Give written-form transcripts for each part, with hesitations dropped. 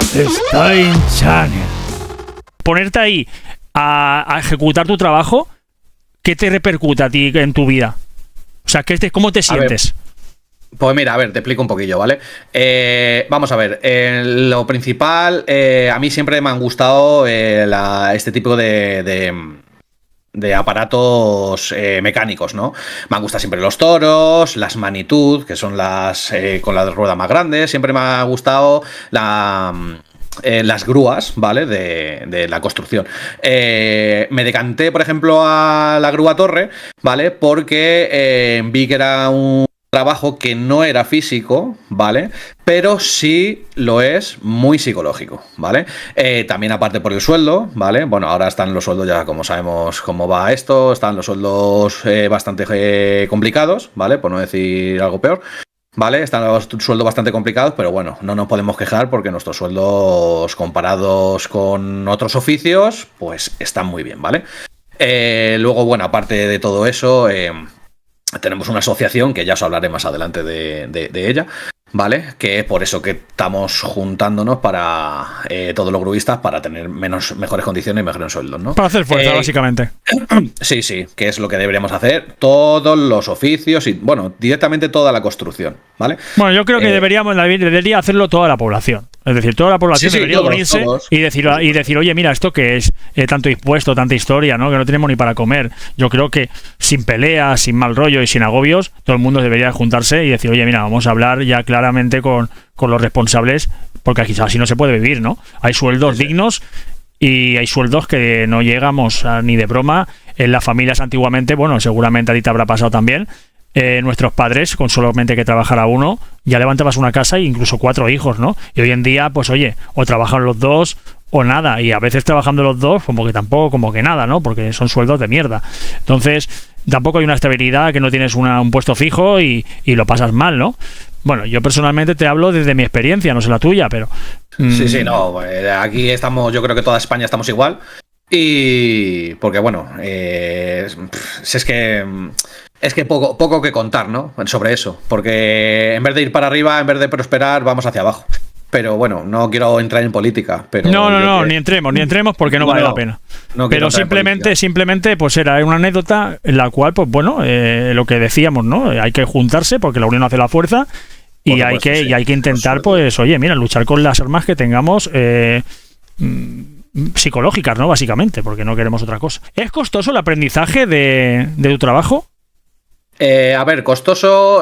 Stein Channel. Ponerte ahí a ejecutar tu trabajo, ¿qué te repercute a ti en tu vida? O sea, ¿cómo te sientes? Pues mira, a ver, te explico un poquillo, ¿vale? Vamos a ver, lo principal, a mí siempre me han gustado este tipo de aparatos mecánicos, ¿no? Me han gustado siempre los toros, las Manitud, que son las con la rueda más grande. Siempre me ha gustado las grúas, ¿vale? De la construcción. Me decanté, por ejemplo, a la grúa torre, ¿vale? Porque vi que era un trabajo que no era físico, ¿vale? Pero sí lo es muy psicológico, ¿vale? También aparte por el sueldo, ¿vale? Bueno, ahora están los sueldos, ya como sabemos cómo va esto, están los sueldos bastante complicados, ¿vale? Por no decir algo peor, ¿vale? Están los sueldos bastante complicados, pero bueno, no nos podemos quejar porque nuestros sueldos comparados con otros oficios, pues están muy bien, ¿vale? Luego, bueno, aparte de todo eso, tenemos una asociación que ya os hablaré más adelante de ella, ¿vale? Que es por eso que estamos juntándonos para todos los gruistas para tener mejores condiciones y mejores sueldos, ¿no? Para hacer fuerza, básicamente. Sí, que es lo que deberíamos hacer todos los oficios y, bueno, directamente toda la construcción, ¿vale? Bueno, yo creo que debería hacerlo toda la población. Es decir, toda la población debería unirse y decir, oye, mira, esto que es tanto impuesto, tanta historia, ¿no? Que no tenemos ni para comer. Yo creo que sin peleas, sin mal rollo y sin agobios, todo el mundo debería juntarse y decir, oye, mira, vamos a hablar ya claramente con los responsables, porque aquí así no se puede vivir, ¿no? Hay sueldos dignos y hay sueldos que no llegamos ni de broma. En las familias antiguamente, bueno, seguramente a ti te habrá pasado también, nuestros padres, con solamente que trabajara uno, ya levantabas una casa e incluso 4 hijos, ¿no? Y hoy en día, pues oye, o trabajan los dos o nada, y a veces trabajando los dos, como que tampoco, como que nada, ¿no? Porque son sueldos de mierda. Entonces, tampoco hay una estabilidad, que no tienes un puesto fijo y lo pasas mal, ¿no? Bueno, yo personalmente te hablo desde mi experiencia, no sé la tuya, pero... Sí, no, aquí estamos, yo creo que toda España estamos igual, y porque bueno, es que poco que contar, ¿no? Sobre eso, porque en vez de ir para arriba, en vez de prosperar, vamos hacia abajo. Pero bueno, no quiero entrar en política. Pero no, ni entremos porque no vale la pena. Pero simplemente, pues era una anécdota en la cual, pues bueno, lo que decíamos, ¿no? Hay que juntarse porque la unión hace la fuerza y hay que intentar, pues, oye, mira, luchar con las armas que tengamos psicológicas, ¿no? Básicamente, porque no queremos otra cosa. ¿Es costoso el aprendizaje de tu trabajo? A ver, costoso,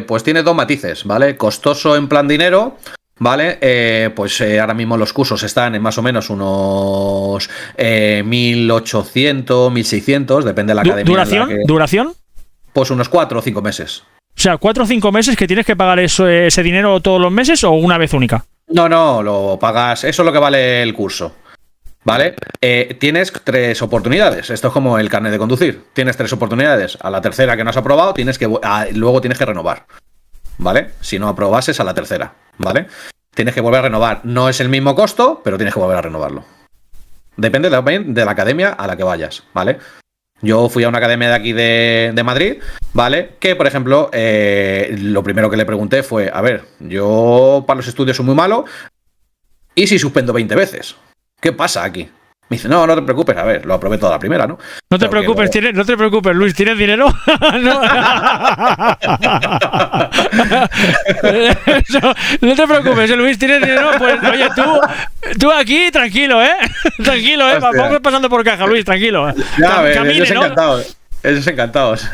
pues tiene 2 matices, ¿vale? Costoso en plan dinero, ¿vale? Pues ahora mismo los cursos están en más o menos unos 1.800, 1.600, depende de la academia. ¿Duración? Pues unos 4 o 5 meses. O sea, 4 o 5 meses que tienes que pagar ese dinero todos los meses o una vez única. No, lo pagas, eso es lo que vale el curso. ¿Vale? Tienes 3 oportunidades. Esto es como el carnet de conducir. Tienes 3 oportunidades. A la tercera que no has aprobado, luego tienes que renovar. ¿Vale? Si no aprobases a la tercera. ¿Vale? Tienes que volver a renovar. No es el mismo costo, pero tienes que volver a renovarlo. Depende también de la academia a la que vayas. ¿Vale? Yo fui a una academia de aquí de Madrid, ¿vale? Que, por ejemplo, lo primero que le pregunté fue, a ver, yo para los estudios soy muy malo, ¿y si suspendo 20 veces? ¿Qué pasa aquí? Me dice, no te preocupes, a ver, lo aprobé toda la primera, ¿no? No te preocupes, Luis, ¿tienes dinero? No te preocupes, Luis, ¿tienes dinero? Pues oye, tú aquí, tranquilo, ¿eh? Tranquilo, ¿eh? Vamos pasando por caja, Luis, tranquilo. Ya, ellos encantados. Ellos encantados.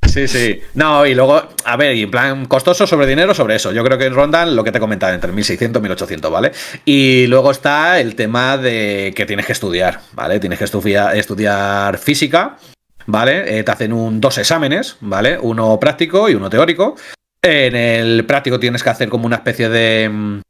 Sí. No, y luego, a ver, y en plan costoso sobre dinero, sobre eso. Yo creo que rondan lo que te he comentado, entre 1.600 y 1.800, ¿vale? Y luego está el tema de que tienes que estudiar, ¿vale? Tienes que estudiar física, ¿vale? Te hacen 2 exámenes, ¿vale? Uno práctico y uno teórico. En el práctico tienes que hacer como una especie de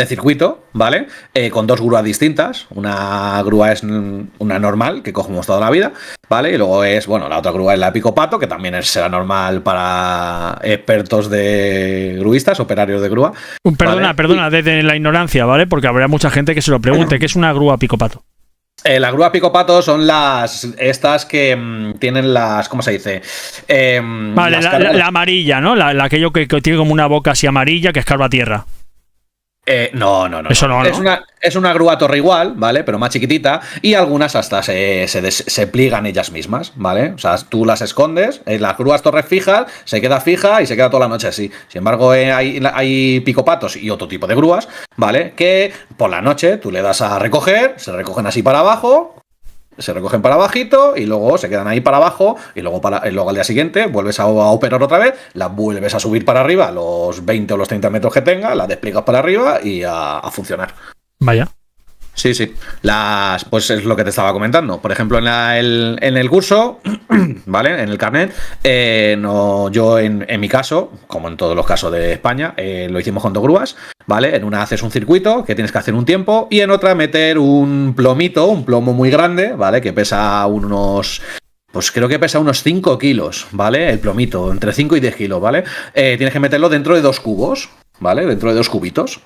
circuito, ¿vale? Con 2 grúas distintas. Una grúa es una normal, que cogemos toda la vida, ¿vale? Y luego la otra grúa es la picopato, que también será normal para expertos de gruistas, operarios de grúa. Perdona, desde la ignorancia, ¿vale? Porque habrá mucha gente que se lo pregunte, ¿qué es una grúa picopato? Las grúas picopato son estas que tienen las, ¿cómo se dice? Vale, la amarilla, ¿no? Aquello que tiene como una boca así amarilla que escarba tierra. No. Eso no. Es una grúa torre igual, ¿vale? Pero más chiquitita, y algunas hasta se pliegan ellas mismas, ¿vale? O sea, tú las escondes, las grúas torres fijas, se queda fija y se queda toda la noche así. Sin embargo, hay picopatos y otro tipo de grúas, ¿vale? Que por la noche tú le das a recoger, se recogen así para abajo, se recogen para abajito y luego se quedan ahí para abajo y luego al día siguiente vuelves a operar otra vez, las vuelves a subir para arriba los 20 o los 30 metros que tenga, las despliegas para arriba y a funcionar. Vaya. Sí. Pues es lo que te estaba comentando. Por ejemplo, en el curso, ¿vale? En el carnet, yo en mi caso, como en todos los casos de España, lo hicimos con 2 grúas, ¿vale? En una haces un circuito que tienes que hacer un tiempo y en otra meter un plomo muy grande, ¿vale? Que pesa pues creo que pesa unos 5 kilos, ¿vale? El plomito, entre 5 y 10 kilos, ¿vale? Tienes que meterlo dentro de 2 cubos, ¿vale? Dentro de 2 cubitos.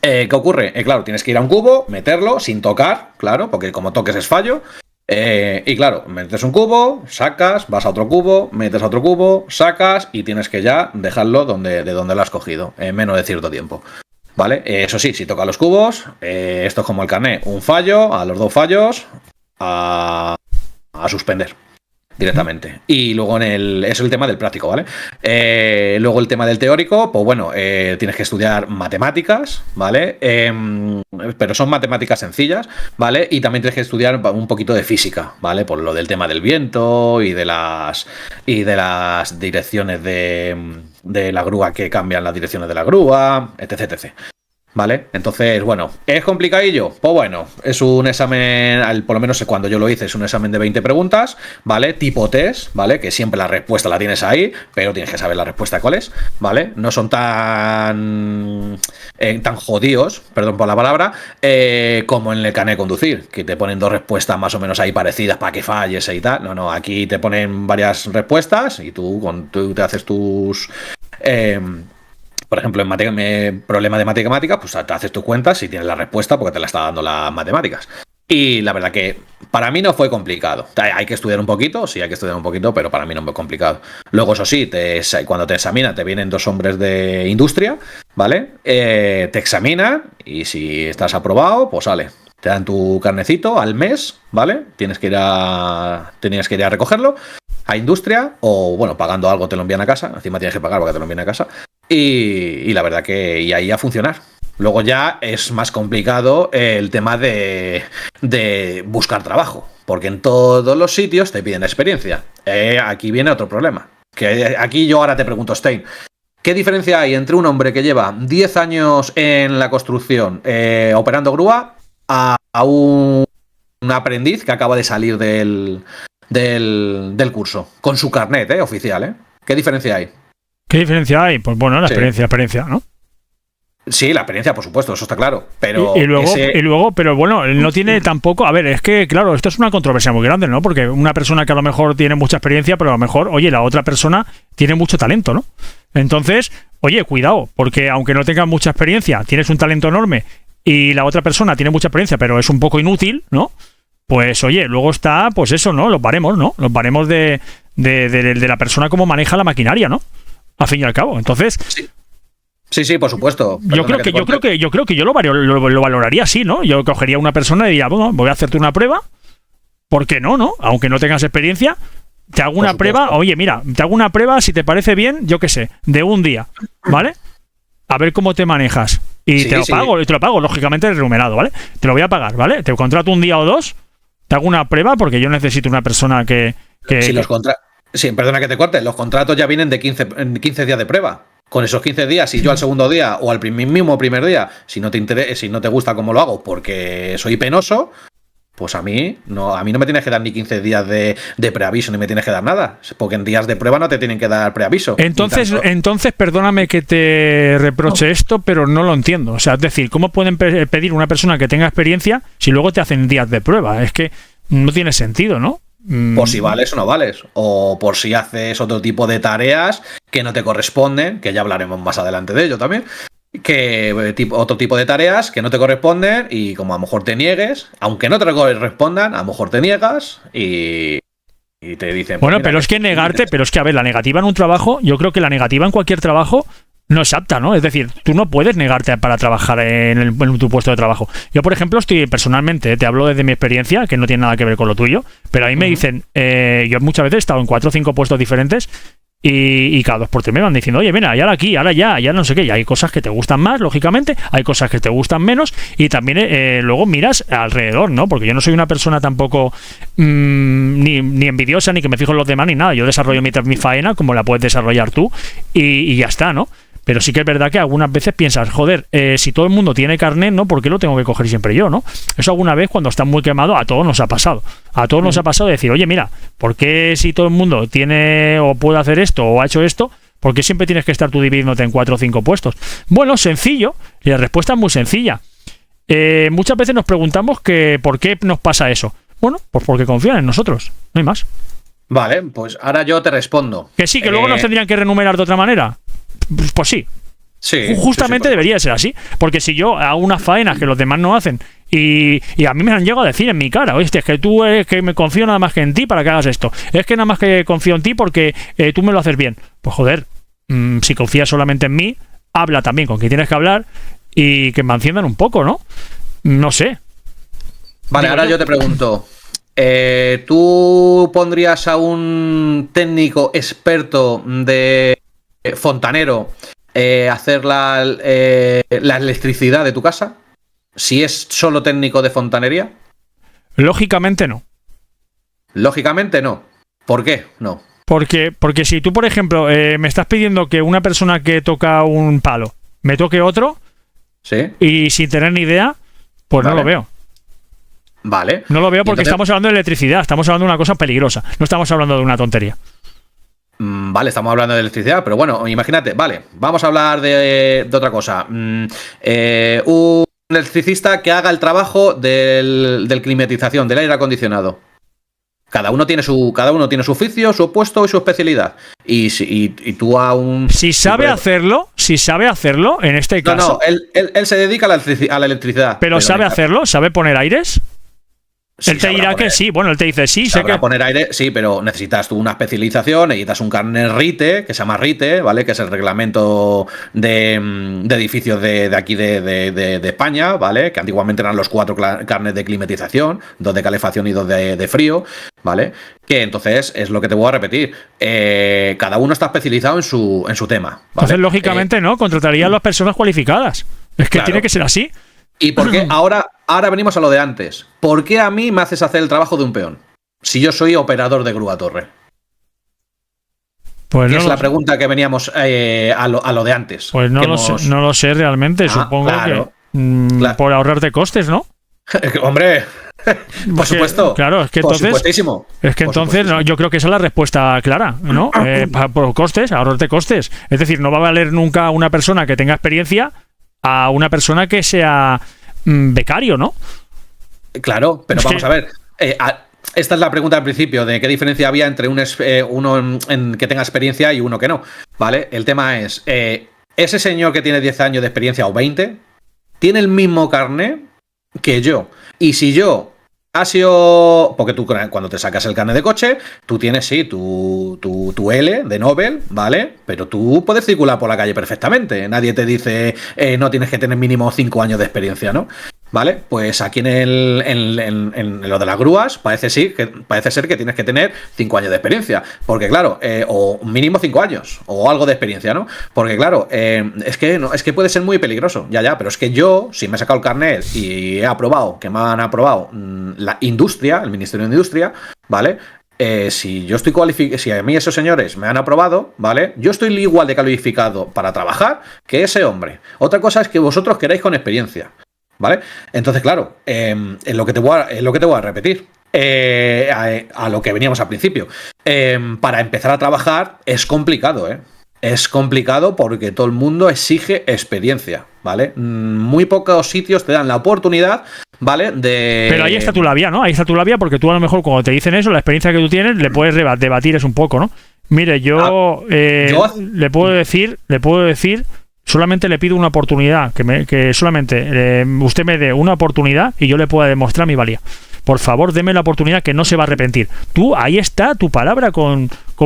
¿Qué ocurre? Claro, tienes que ir a un cubo, meterlo sin tocar, claro, porque como toques es fallo. Y claro, metes un cubo, sacas, vas a otro cubo, metes a otro cubo, sacas y tienes que ya dejarlo de donde lo has cogido, en menos de cierto tiempo. ¿Vale? Eso sí, si tocas los cubos, esto es como el carnet, un fallo, a los 2 fallos, a suspender directamente. Y luego eso es el tema del práctico, ¿vale? Luego el tema del teórico, pues bueno, tienes que estudiar matemáticas, ¿vale? Pero son matemáticas sencillas, ¿vale? Y también tienes que estudiar un poquito de física, ¿vale? Por lo del tema del viento y de las direcciones de la grúa, que cambian las direcciones de la grúa, etc. ¿Vale? Entonces, bueno, ¿es complicadillo? Pues bueno, es un examen, por lo menos cuando yo lo hice, es un examen de 20 preguntas, ¿vale? Tipo test, ¿vale? Que siempre la respuesta la tienes ahí, pero tienes que saber la respuesta cuál es, ¿vale? No son tan jodidos, perdón por la palabra, como en el carnet de conducir, que te ponen 2 respuestas más o menos ahí parecidas para que falles y tal. No, aquí te ponen varias respuestas y tú te haces tus... por ejemplo, en problema de matemáticas, pues te haces tu cuenta si tienes la respuesta porque te la está dando las matemáticas. Y la verdad que para mí no fue complicado. Hay que estudiar un poquito, sí, hay que estudiar un poquito, pero para mí no fue complicado. Luego, eso sí, cuando te examina, te vienen 2 hombres de industria, ¿vale? Te examinan y si estás aprobado, pues sale. Te dan tu carnecito al mes, ¿vale? Tenías que ir a recogerlo a industria o, bueno, pagando algo te lo envían a casa. Encima tienes que pagar porque te lo envían a casa. Y la verdad que y ahí a funcionar. Luego ya es más complicado el tema de buscar trabajo, porque en todos los sitios te piden experiencia. Aquí viene otro problema. Que aquí yo ahora te pregunto, Stein, ¿qué diferencia hay entre un hombre que lleva 10 años en la construcción operando grúa a un aprendiz que acaba de salir del curso con su carnet oficial? ¿Qué diferencia hay? ¿Qué diferencia hay? Pues bueno, la experiencia, ¿no? Sí, la experiencia, por supuesto, eso está claro. Pero y luego, pero bueno, no tiene tampoco. A ver, es que, claro, esto es una controversia muy grande, ¿no? Porque una persona que a lo mejor tiene mucha experiencia, pero a lo mejor, oye, la otra persona tiene mucho talento, ¿no? Entonces, oye, cuidado, porque aunque no tengas mucha experiencia, tienes un talento enorme y la otra persona tiene mucha experiencia, pero es un poco inútil, ¿no? Pues oye, luego está, pues eso, ¿no? Los baremos, ¿no? Los baremos de la persona cómo maneja la maquinaria, ¿no? Al fin y al cabo. Entonces, sí, por supuesto. Yo creo que yo lo valoraría así, ¿no? Yo cogería a una persona y diría, bueno, voy a hacerte una prueba. ¿Por qué no, no? Aunque no tengas experiencia, te hago una prueba. Oye, mira, te hago una prueba, si te parece bien, yo qué sé, de un día, ¿vale? A ver cómo te manejas. Y te lo pago, lógicamente remunerado, ¿vale? Te lo voy a pagar, ¿vale? Te contrato un día o 2, te hago una prueba porque yo necesito una persona que Sí, perdona que te corte, los contratos ya vienen de 15 días de prueba. Con esos 15 días, si yo al segundo día o al mismo primer día, si no te gusta cómo lo hago porque soy penoso, pues a mí no me tienes que dar ni 15 días de preaviso, ni me tienes que dar nada. Porque en días de prueba no te tienen que dar preaviso. Entonces, perdóname que te reproche esto, pero no lo entiendo. O sea, es decir, ¿cómo pueden pedir una persona que tenga experiencia si luego te hacen días de prueba? Es que no tiene sentido, ¿no? Por si vales o no vales, o por si haces otro tipo de tareas que no te corresponden, que ya hablaremos más adelante de ello también. otro tipo de tareas que no te corresponden y como a lo mejor te niegues, aunque no te correspondan, a lo mejor te niegas y te dicen... Bueno, pero es que negarte, pero es que, a ver, la negativa en un trabajo, yo creo que la negativa en cualquier trabajo no es apta, ¿no? Es decir, tú no puedes negarte para trabajar en tu puesto de trabajo. Yo, por ejemplo, estoy personalmente, te hablo desde mi experiencia, que no tiene nada que ver con lo tuyo, pero a mí me dicen, yo muchas veces he estado en 4 o 5 puestos diferentes y cada 2 por 3 me van diciendo, oye, mira, ya aquí, ahora ya no sé qué, y hay cosas que te gustan más, lógicamente, hay cosas que te gustan menos, y también luego miras alrededor, ¿no? Porque yo no soy una persona tampoco ni envidiosa, ni que me fijo en los demás, ni nada. Yo desarrollo mi faena como la puedes desarrollar tú, y ya está, ¿no? Pero sí que es verdad que algunas veces piensas, joder, si todo el mundo tiene carnet, ¿no? ¿Por qué lo tengo que coger siempre yo, no? Eso alguna vez cuando estás muy quemado, a todos nos ha pasado. A todos nos ha pasado de decir, oye, mira, ¿por qué si todo el mundo tiene o puede hacer esto o ha hecho esto, por qué siempre tienes que estar tú dividiéndote en 4 o 5 puestos? Bueno, sencillo, y la respuesta es muy sencilla. Muchas veces nos preguntamos que ¿por qué nos pasa eso? Bueno, pues porque confían en nosotros, no hay más. Vale, pues ahora yo te respondo. Que sí, que luego nos tendrían que renumerar de otra manera. Pues sí. Sí, justamente sí, debería ser así. Porque si yo hago unas faenas que los demás no hacen y a mí me han llegado a decir en mi cara, oye, es que tú es que me confío nada más que en ti para que hagas esto. Es que nada más que confío en ti porque tú me lo haces bien. Pues joder, si confías solamente en mí, habla también con quien tienes que hablar y que me enciendan un poco, ¿no? No sé. Vale, ahora yo te pregunto. ¿Tú pondrías a un técnico experto de fontanero hacer la electricidad de tu casa? Si es solo técnico de fontanería. Lógicamente no. Lógicamente no. ¿Por qué no? Porque si tú, por ejemplo, me estás pidiendo que una persona que toca un palo me toque otro, ¿sí? Y sin tener ni idea, pues vale. No lo veo. Vale. No lo veo porque estamos hablando de electricidad, estamos hablando de una cosa peligrosa, no estamos hablando de una tontería. Vale, estamos hablando de electricidad, pero bueno, imagínate, vale, vamos a hablar de otra cosa. Un electricista que haga el trabajo del climatización, del aire acondicionado. Cada uno tiene su oficio, su puesto y su especialidad. Y tú a un... Si sabe hacerlo, en este caso... No, él se dedica a la electricidad. Pero ¿sabe hacerlo? ¿Sabe poner aires? Sí, él te dirá que sí, bueno, él te dice sí, sé que... poner aire, sí, pero necesitas tú una especialización, necesitas un carnet RITE, que se llama RITE, ¿vale? Que es el reglamento de edificios de aquí de España, ¿vale? Que antiguamente eran los 4 carnets de climatización, 2 de calefacción y 2 de frío, ¿vale? Que entonces es lo que te voy a repetir. Cada uno está especializado en su tema, ¿vale? Entonces, lógicamente, ¿no? Contrataría a las personas cualificadas. Es que claro, tiene que ser así. ¿Y por qué ahora venimos a lo de antes? ¿Por qué a mí me haces hacer el trabajo de un peón? Si yo soy operador de grúa torre. Pues no es la pregunta que veníamos a lo de antes. Pues no lo sé realmente. Supongo claro, que por ahorrarte costes, ¿no? Hombre, por supuesto. Claro, es que entonces. Es que entonces no, yo creo que esa es la respuesta clara, ¿no? Por costes, ahorrarte costes. Es decir, no va a valer nunca una persona que tenga experiencia a una persona que sea becario, ¿no? Claro, pero vamos a ver. Esta es la pregunta al principio, de qué diferencia había entre uno que tenga experiencia y uno que no, ¿vale? El tema es, ese señor que tiene 10 años de experiencia o 20, tiene el mismo carnet que yo. Y si yo ha sido... Porque tú cuando te sacas el carnet de coche, tú tienes, sí, tu L de Nobel, ¿vale? Pero tú puedes circular por la calle perfectamente. Nadie te dice, no tienes que tener mínimo 5 años de experiencia, ¿no? ¿Vale? Pues aquí en lo de las grúas parece ser que tienes que tener 5 años de experiencia. Porque claro, o mínimo 5 años, o algo de experiencia, ¿no? Porque claro, es que puede ser muy peligroso, ya, pero es que yo, si me he sacado el carnet y he aprobado, que me han aprobado la industria, el Ministerio de Industria, ¿vale? Si yo estoy cualificado, si a mí esos señores me han aprobado, ¿vale? Yo estoy igual de calificado para trabajar que ese hombre. Otra cosa es que vosotros queráis con experiencia, ¿vale? Entonces, claro, es lo que te voy a repetir. A lo que veníamos al principio. Para empezar a trabajar es complicado, ¿eh? Es complicado porque todo el mundo exige experiencia, ¿vale? Muy pocos sitios te dan la oportunidad, ¿vale? Pero ahí está tu labia, ¿no? Ahí está tu labia porque tú a lo mejor cuando te dicen eso, la experiencia que tú tienes, le puedes debatir es un poco, ¿no? Mire, yo le puedo decir Solamente le pido una oportunidad, que solamente usted me dé una oportunidad y yo le pueda demostrar mi valía. Por favor, deme la oportunidad, que no se va a arrepentir. Tú, ahí está tu palabra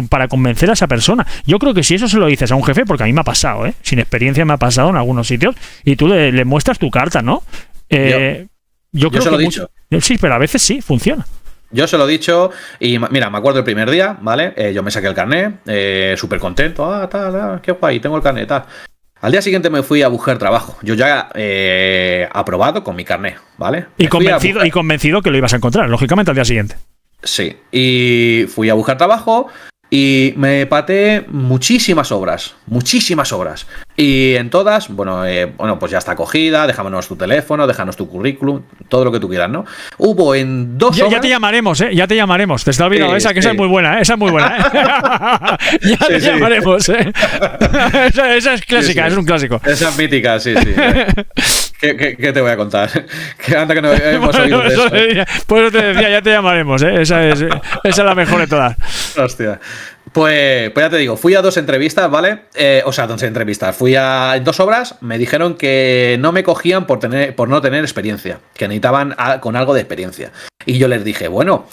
para convencer a esa persona. Yo creo que si eso se lo dices a un jefe, porque a mí me ha pasado, sin experiencia me ha pasado en algunos sitios, y tú le muestras tu carta, ¿no? Yo creo se lo he dicho. Sí, pero a veces sí, funciona. Yo se lo he dicho y mira, me acuerdo el primer día, ¿vale? Yo me saqué el carnet, súper contento, qué guay, tengo el carnet, tal. Al día siguiente me fui a buscar trabajo. Yo ya aprobado con mi carnet, ¿vale? Y convencido que lo ibas a encontrar, lógicamente, al día siguiente. Sí, y fui a buscar trabajo y me pateé muchísimas obras. Y en todas, bueno, pues ya está acogida, déjanos tu teléfono, déjanos tu currículum, todo lo que tú quieras, ¿no? Hubo en 2 horas... Ya te llamaremos, ya te llamaremos. Te está olvidando esa, que esa es muy buena, esa es muy buena, Ya te llamaremos, Esa es clásica, es un clásico. Esa es mítica, sí. ¿Qué te voy a contar? Que anda que no hemos oído de eso. Por eso te decía, ya te llamaremos, Esa es la mejor de todas. Hostia. Pues ya te digo, fui a 2 entrevistas, ¿vale? Fui a 2 obras, me dijeron que no me cogían por no tener experiencia, que necesitaban con algo de experiencia. Y yo les dije, bueno,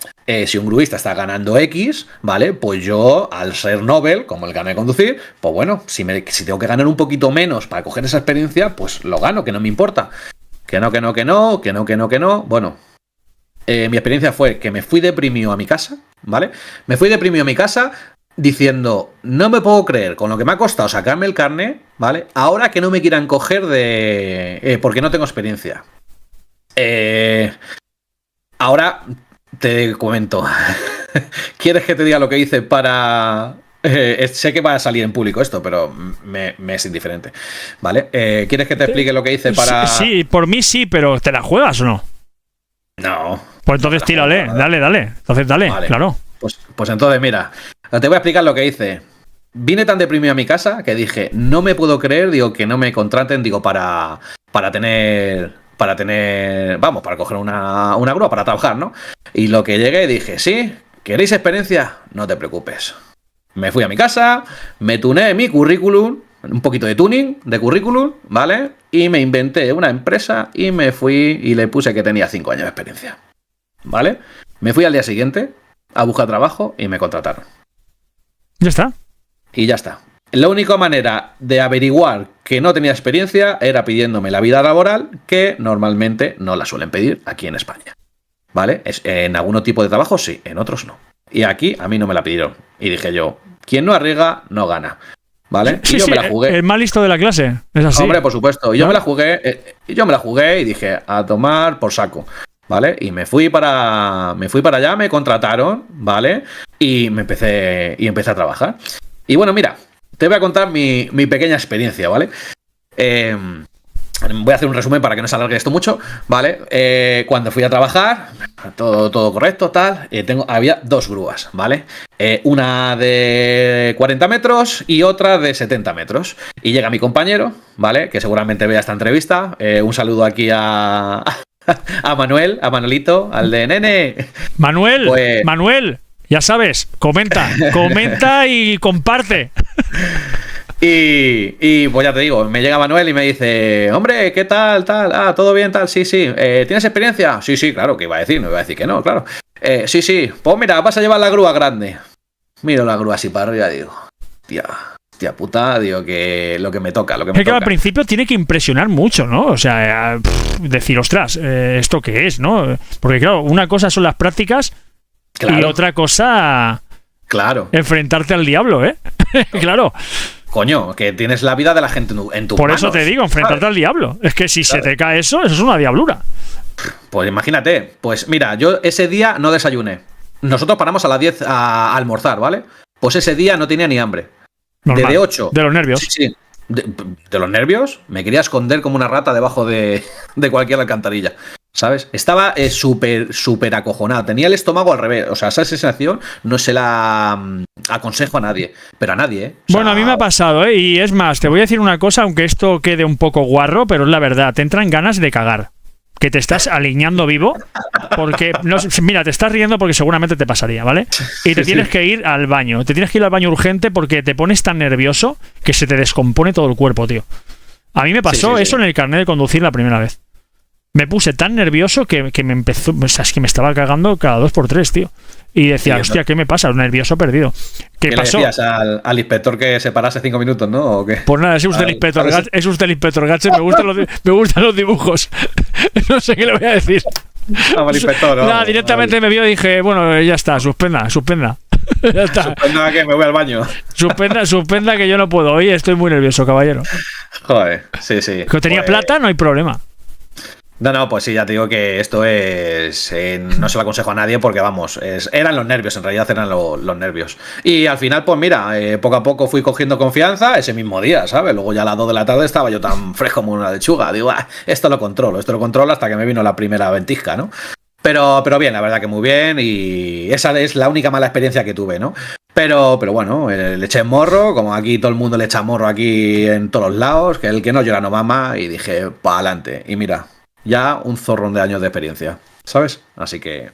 si un gruista está ganando X, ¿vale? Pues yo, al ser Nobel, como el carnet de conducir, pues bueno, si tengo que ganar un poquito menos para coger esa experiencia, pues lo gano, que no me importa. Que no. Bueno, mi experiencia fue que me fui deprimido a mi casa, ¿vale? Me fui deprimido a mi casa diciendo, no me puedo creer con lo que me ha costado sacarme el carnet, ¿vale? Ahora que no me quieran coger porque no tengo experiencia. Ahora te comento. ¿Quieres que te diga lo que hice para...? Sé que va a salir en público esto, pero me es indiferente, ¿vale? ¿Quieres que te explique lo que hice para...? Sí, por mí sí, pero ¿te la juegas o no? No. Pues entonces tírale, dale. Entonces dale, vale. Claro. Pues entonces, mira, te voy a explicar lo que hice. Vine tan deprimido a mi casa que dije, no me puedo creer, que no me contraten, para coger una grúa, para trabajar, ¿no? Y lo que llegué, dije, sí, ¿queréis experiencia? No te preocupes. Me fui a mi casa, me tuneé mi currículum, un poquito de tuning de currículum, ¿vale? Y me inventé una empresa y me fui y le puse que tenía 5 años de experiencia, ¿vale? Me fui al día siguiente a buscar trabajo y me contrataron. Ya está. Y ya está. La única manera de averiguar que no tenía experiencia era pidiéndome la vida laboral, que normalmente no la suelen pedir aquí en España, ¿vale? En algún tipo de trabajo sí, en otros no. Y aquí a mí no me la pidieron. Y dije yo, quien no arriesga, no gana, ¿vale? Sí, y yo me la jugué. El más listo de la clase, es así. Hombre, por supuesto. Y yo me la jugué y dije, a tomar por saco, ¿vale? Y me fui para allá, me contrataron, ¿vale? Y empecé a trabajar. Y bueno, mira, te voy a contar mi pequeña experiencia, ¿vale? Voy a hacer un resumen para que no se alargue esto mucho, ¿vale? Cuando fui a trabajar, todo correcto, tal. Había 2 grúas, ¿vale? Una de 40 metros y otra de 70 metros. Y llega mi compañero, ¿vale? Que seguramente vea esta entrevista. Un saludo aquí a Manuel, a Manuelito, al de Nene. Manuel, ya sabes, comenta y comparte. Y pues ya te digo, me llega Manuel y me dice, hombre, ¿qué tal? ¿Todo bien? Sí. ¿Tienes experiencia? Sí, claro, que iba a decir, no iba a decir que no, claro. Sí, pues mira, vas a llevar la grúa grande. Miro la grúa así para arriba y digo, hostia puta, digo, que lo que me toca, Es que al principio tiene que impresionar mucho, ¿no? O sea, decir, ostras, ¿esto qué es, no? Porque claro, una cosa son las prácticas, claro, y otra cosa... Claro. Enfrentarte al diablo, ¿eh? Claro. Coño, que tienes la vida de la gente en tus Por manos. Eso te digo, enfrentarte al diablo. Es que si se te cae eso es una diablura. Pues imagínate. Pues mira, yo ese día no desayuné. Nosotros paramos a las 10 a almorzar, ¿vale? Pues ese día no tenía ni hambre. Normal. De 8. De los nervios. Sí. De los nervios. Me quería esconder como una rata debajo de cualquier alcantarilla. ¿Sabes? Estaba súper acojonado. Tenía el estómago al revés. O sea, esa sensación no se la aconsejo a nadie. Pero a nadie, ¿eh? O sea, bueno, a mí me ha pasado, ¿eh? Y es más, te voy a decir una cosa, aunque esto quede un poco guarro, pero es la verdad. Te entran ganas de cagar. Que te estás aliñando vivo. Porque, mira, te estás riendo porque seguramente te pasaría, ¿vale? Y te tienes que ir al baño. Te tienes que ir al baño urgente porque te pones tan nervioso que se te descompone todo el cuerpo, tío. A mí me pasó eso en el carnet de conducir la primera vez. Me puse tan nervioso que me empezó... O sea, es que me estaba cagando cada 2x3, tío. Y decía, hostia, ¿qué me pasa? Nervioso perdido. ¿Qué pasó? Le decías al inspector que se parase 5 minutos, ¿no? ¿O qué? Pues nada, es usted el inspector Gache, me gustan los dibujos. No sé qué le voy a decir. Al inspector, ¿no? Nada, directamente me vio y dije, bueno, ya está, suspenda. Ya está. Suspenda que me voy al baño. Suspenda que yo no puedo. Hoy estoy muy nervioso, caballero. Joder, sí. Que tenía plata, no hay problema. No, pues sí, ya te digo que esto es... no se lo aconsejo a nadie porque, vamos, eran los nervios, en realidad eran los nervios. Y al final, pues mira, poco a poco fui cogiendo confianza ese mismo día, ¿sabes? Luego ya a las 2 de la tarde estaba yo tan fresco como una lechuga. Digo, esto lo controlo hasta que me vino la primera ventisca, ¿no? Pero bien, la verdad que muy bien, y esa es la única mala experiencia que tuve, ¿no? Pero bueno, le eché morro, como aquí todo el mundo le echa morro aquí en todos los lados, que el que no llora no mama, y dije, para adelante. Y mira, ya un zorrón de años de experiencia, ¿sabes? Así que